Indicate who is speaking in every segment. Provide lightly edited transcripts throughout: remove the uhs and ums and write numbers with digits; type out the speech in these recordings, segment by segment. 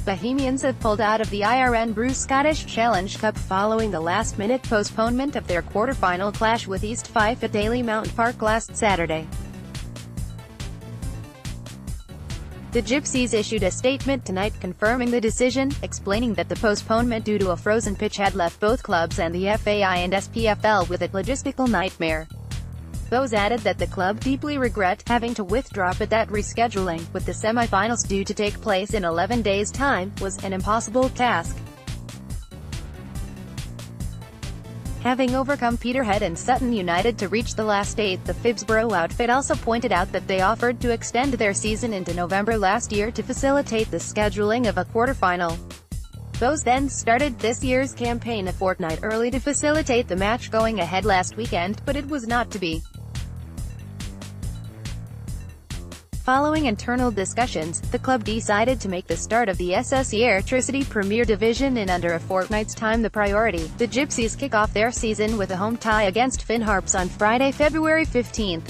Speaker 1: Bohemians have pulled out of the IRN-BRU Scottish Challenge Cup following the last-minute postponement of their quarter-final clash with East Fife at Dalymount Park last Saturday. The Gypsies issued a statement tonight confirming the decision, explaining that the postponement due to a frozen pitch had left both clubs and the FAI and SPFL with a logistical nightmare. Bohs added that the club deeply regret having to withdraw, but that rescheduling, with the semi-finals due to take place in 11 days' time, was an impossible task. Having overcome Peterhead and Sutton United to reach the last 8, the FAI outfit also pointed out that they offered to extend their season into November last year to facilitate the scheduling of a quarter-final. Bohs then started this year's campaign a fortnight early to facilitate the match going ahead last weekend, but it was not to be. Following internal discussions, the club decided to make the start of the SSE Airtricity Premier Division in under a fortnight's time the priority. The Gypsies kick off their season with a home tie against Finn Harps on Friday, February 15th.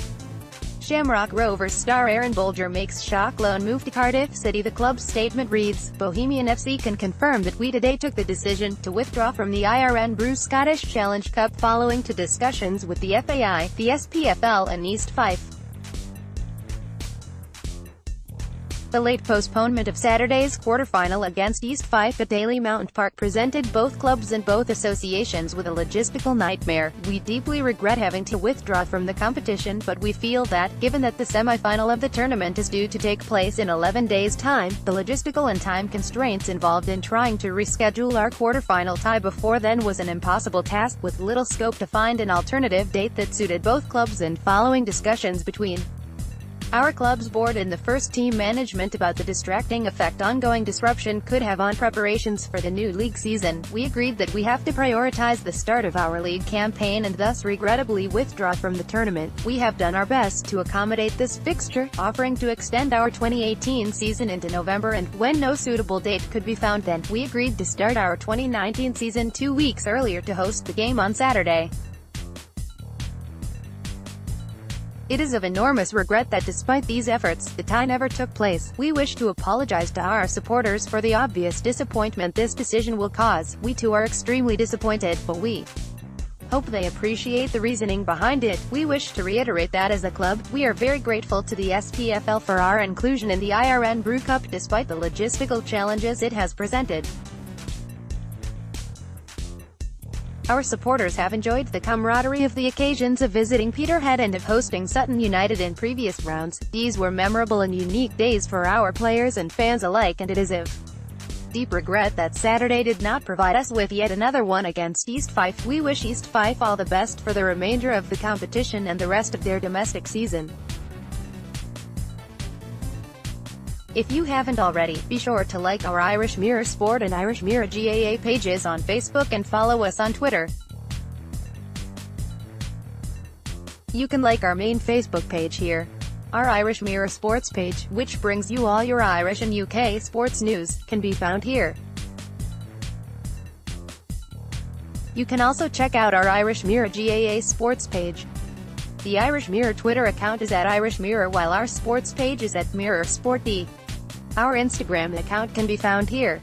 Speaker 1: Shamrock Rovers star Aaron Bolger makes shock loan move to Cardiff City. The club's statement reads, "Bohemian FC can confirm that we today took the decision to withdraw from the IRN-BRU Scottish Challenge Cup following to discussions with the FAI, the SPFL and East Fife. The late postponement of Saturday's quarterfinal against East Fife at Dalymount Park presented both clubs and both associations with a logistical nightmare. We deeply regret having to withdraw from the competition, but we feel that, given that the semi-final of the tournament is due to take place in 11 days' time, the logistical and time constraints involved in trying to reschedule our quarterfinal tie before then was an impossible task, with little scope to find an alternative date that suited both clubs, and following discussions between our club's board and the first-team management about the distracting effect ongoing disruption could have on preparations for the new league season, we agreed that we have to prioritize the start of our league campaign and thus regrettably withdraw from the tournament. We have done our best to accommodate this fixture, offering to extend our 2018 season into November, and when no suitable date could be found, then we agreed to start our 2019 season 2 weeks earlier to host the game on Saturday. It is of enormous regret that despite these efforts, the tie never took place. We wish to apologize to our supporters for the obvious disappointment this decision will cause. We too are extremely disappointed, but we hope they appreciate the reasoning behind it. We wish to reiterate that as a club, we are very grateful to the SPFL for our inclusion in the IRN-BRU Cup despite the logistical challenges it has presented. Our supporters have enjoyed the camaraderie of the occasions of visiting Peterhead and of hosting Sutton United in previous rounds. These were memorable and unique days for our players and fans alike, and it is of deep regret that Saturday did not provide us with yet another one against East Fife. We wish East Fife all the best for the remainder of the competition and the rest of their domestic season. If you haven't already, be sure to like our Irish Mirror Sport and Irish Mirror GAA pages on Facebook and follow us on Twitter. You can like our main Facebook page here. Our Irish Mirror Sports page, which brings you all your Irish and UK sports news, can be found here. You can also check out our Irish Mirror GAA sports page. The Irish Mirror Twitter account is at Irish Mirror, while our sports page is at Mirror Sport D. Our Instagram account can be found here.